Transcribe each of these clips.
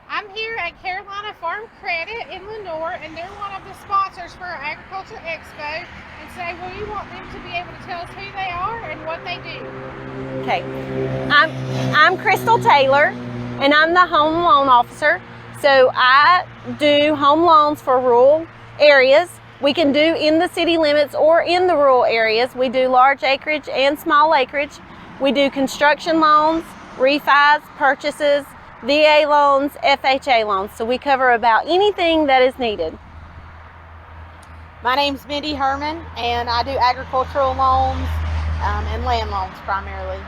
I'm here at Carolina Farm Credit in Lenore, and they're one of the sponsors for our Agriculture Expo. And today we want them to be able to tell us who they are and what they do. Okay, I'm Crystal Taylor, and I'm the home loan officer. So I do home loans for rural areas. We can do in the city limits or in the rural areas. We do large acreage and small acreage. We do construction loans, refis, purchases, VA loans, FHA loans. So we cover about anything that is needed. My name's Mindy Herman, and I do agricultural loans and land loans primarily.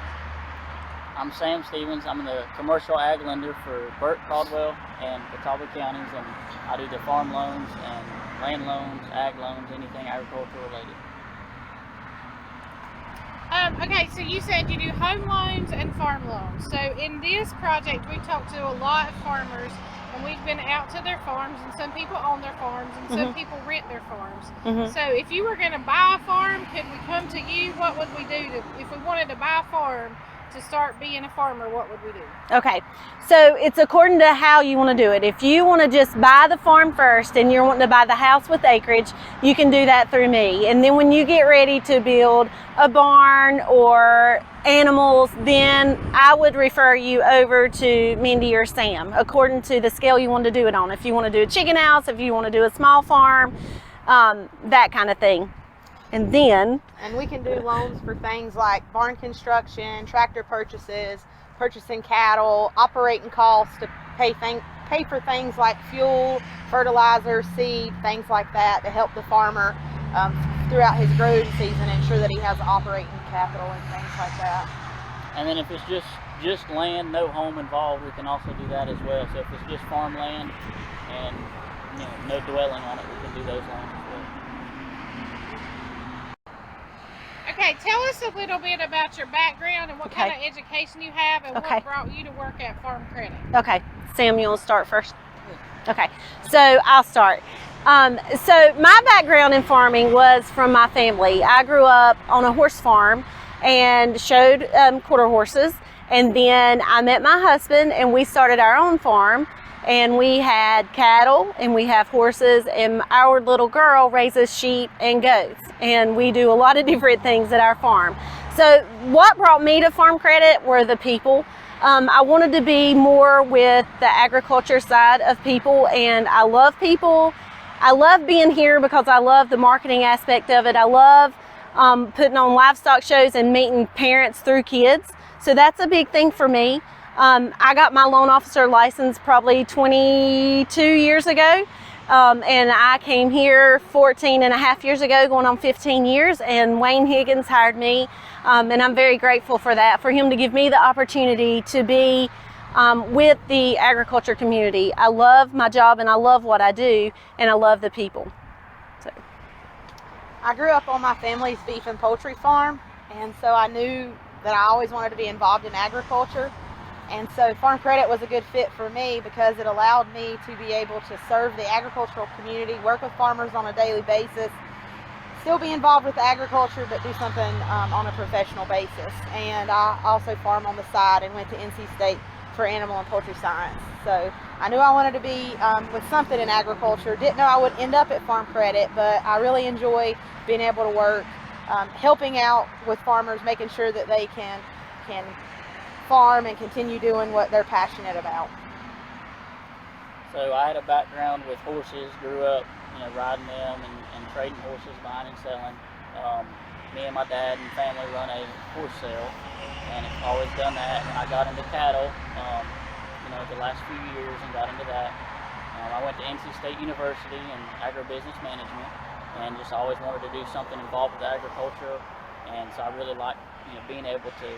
I'm Sam Stevens. I'm the commercial ag lender for Burt, Caldwell, and Catawba counties, and I do the farm loans and land loans, ag loans, anything agricultural related. Okay, so you said you do home loans and farm loans. So in this project, we talked to a lot of farmers, and we've been out to their farms, and some people own their farms, and some people rent their farms. So if you were going to buy a farm, could we come to you? What would we do if we wanted to buy a farm to start being a farmer? What would we do? Okay, so it's according to how you want to do it. If you want to just buy the farm first and you're wanting to buy the house with acreage, you can do that through me. And then when you get ready to build a barn or animals, then I would refer you over to Mindy or Sam according to the scale you want to do it on. If you want to do a chicken house, if you want to do a small farm, that kind of thing. And we can do loans for things like barn construction, tractor purchases, purchasing cattle, operating costs to pay for things like fuel, fertilizer, seed, things like that to help the farmer throughout his growing season, ensure that he has operating capital and things like that. And then if it's just land, no home involved, we can also do that as well. So if it's just farmland and no dwelling on it, we can do those loans as well. Okay, tell us a little bit about your background and what kind of education you have and what brought you to work at Farm Credit. Okay, Sam, you want to start first? Okay, so I'll start. So my background in farming was from my family. I grew up on a horse farm and showed quarter horses, and then I met my husband and we started our own farm, and we had cattle and we have horses, and our little girl raises sheep and goats, and we do a lot of different things at our farm. So what brought me to Farm Credit were the people. I wanted to be more with the agriculture side of people, and I love people. I love being here because I love the marketing aspect of it. I love putting on livestock shows and meeting parents through kids. So that's a big thing for me. I got my loan officer license probably 22 years ago, and I came here 14 and a half years ago, going on 15 years, and Wayne Higgins hired me, and I'm very grateful for that, for him to give me the opportunity to be with the agriculture community. I love my job and I love what I do, and I love the people. So I grew up on my family's beef and poultry farm, and so I knew that I always wanted to be involved in agriculture. And so Farm Credit was a good fit for me because it allowed me to be able to serve the agricultural community, work with farmers on a daily basis, still be involved with agriculture, but do something on a professional basis. And I also farm on the side and went to NC State for animal and poultry science. So I knew I wanted to be with something in agriculture. Didn't know I would end up at Farm Credit, but I really enjoy being able to work, helping out with farmers, making sure that they can farm and continue doing what they're passionate about. So I had a background with horses, grew up riding them and trading horses, buying and selling. Me and my dad and family run a horse sale, and I've always done that. And I got into cattle the last few years and got into that. I went to NC State University in agribusiness management, and just always wanted to do something involved with agriculture. And so I really like being able to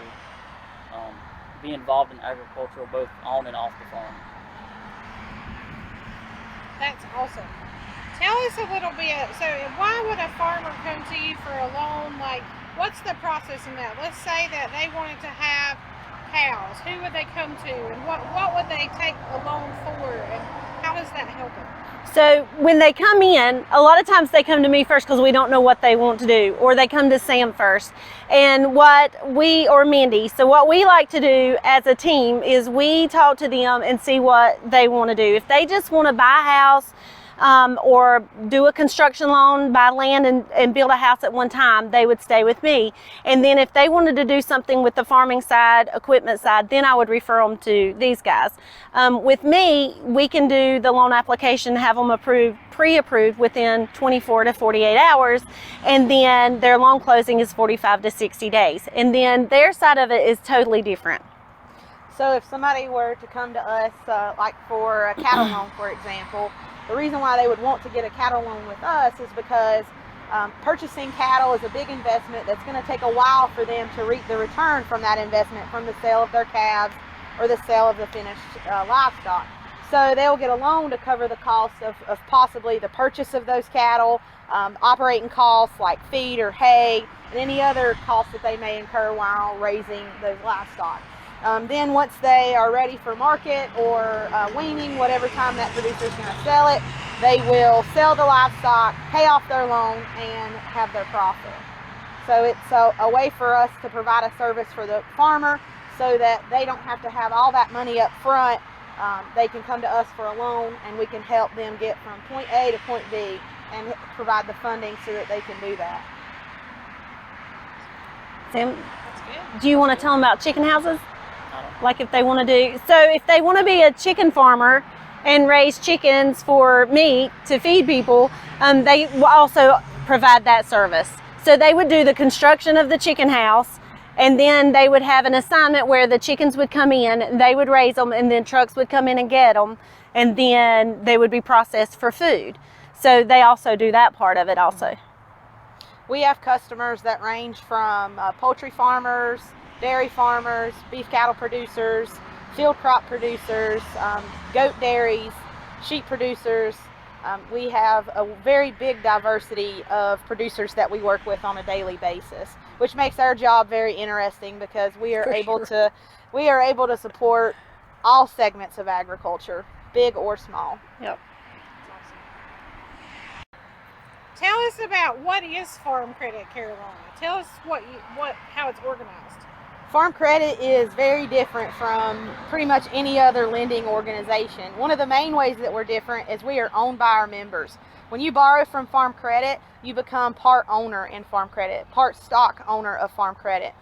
be involved in agriculture both on and off the farm. That's awesome. Tell us a little bit, so why would a farmer come to you for a loan? Like, what's the process in that? Let's say that they wanted to have cows. Who would they come to, and what would they take a loan for, and how does that help them? So when they come in, a lot of times they come to me first because we don't know what they want to do, or they come to Sam first. And or Mindy, so what we like to do as a team is we talk to them and see what they want to do. If they just want to buy a house, or do a construction loan, buy land and build a house at one time, they would stay with me. And then if they wanted to do something with the farming side, equipment side, then I would refer them to these guys. With me, we can do the loan application, have them pre-approved within 24 to 48 hours, and then their loan closing is 45 to 60 days. And then their side of it is totally different. So if somebody were to come to us, like for a cattle loan, for example, the reason why they would want to get a cattle loan with us is because purchasing cattle is a big investment that's going to take a while for them to reap the return from that investment, from the sale of their calves or the sale of the finished livestock. So they'll get a loan to cover the cost of possibly the purchase of those cattle, operating costs like feed or hay, and any other costs that they may incur while raising those livestock. Then once they are ready for market or weaning, whatever time that producer is going to sell it, they will sell the livestock, pay off their loan, and have their profit. So it's a way for us to provide a service for the farmer so that they don't have to have all that money up front. They can come to us for a loan, and we can help them get from point A to point B and provide the funding so that they can do that. Sam, That's good. do you want to tell them about chicken houses? Like if they want to do, so if they want to be a chicken farmer and raise chickens for meat to feed people, they will also provide that service. So they would do the construction of the chicken house, and then they would have an assignment where the chickens would come in, they would raise them, and then trucks would come in and get them, and then they would be processed for food. So they also do that part of it also. We have customers that range from poultry farmers, dairy farmers, beef cattle producers, field crop producers, goat dairies, sheep producers. We have a very big diversity of producers that we work with on a daily basis, which makes our job very interesting because we are able to support all segments of agriculture, big or small. Yep. Tell us about what is Farm Credit Carolina. Tell us how it's organized. Farm Credit is very different from pretty much any other lending organization. One of the main ways that we're different is we are owned by our members. When you borrow from Farm Credit, you become part owner in Farm Credit, part stock owner of Farm Credit.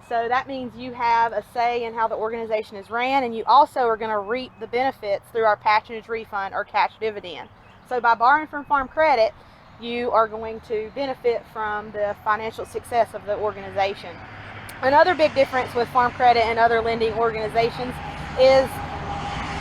So that means you have a say in how the organization is ran, and you also are going to reap the benefits through our patronage refund or cash dividend. So by borrowing from Farm Credit, you are going to benefit from the financial success of the organization. Another big difference with Farm Credit and other lending organizations is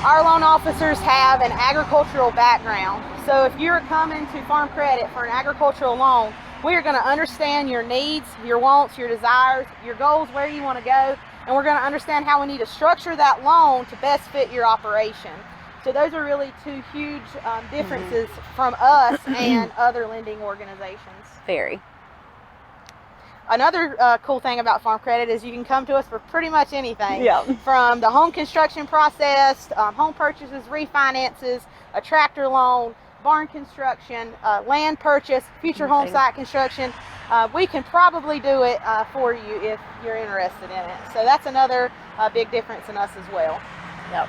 our loan officers have an agricultural background. So if you're coming to Farm Credit for an agricultural loan, we are going to understand your needs, your wants, your desires, your goals, where you want to go, and we're going to understand how we need to structure that loan to best fit your operation. So those are really two huge differences from us and other lending organizations. Very. Another cool thing about Farm Credit is you can come to us for pretty much anything. Yeah. From the home construction process, home purchases, refinances, a tractor loan, barn construction, land purchase, future home site construction. We can probably do it for you if you're interested in it. So that's another big difference in us as well. Yep.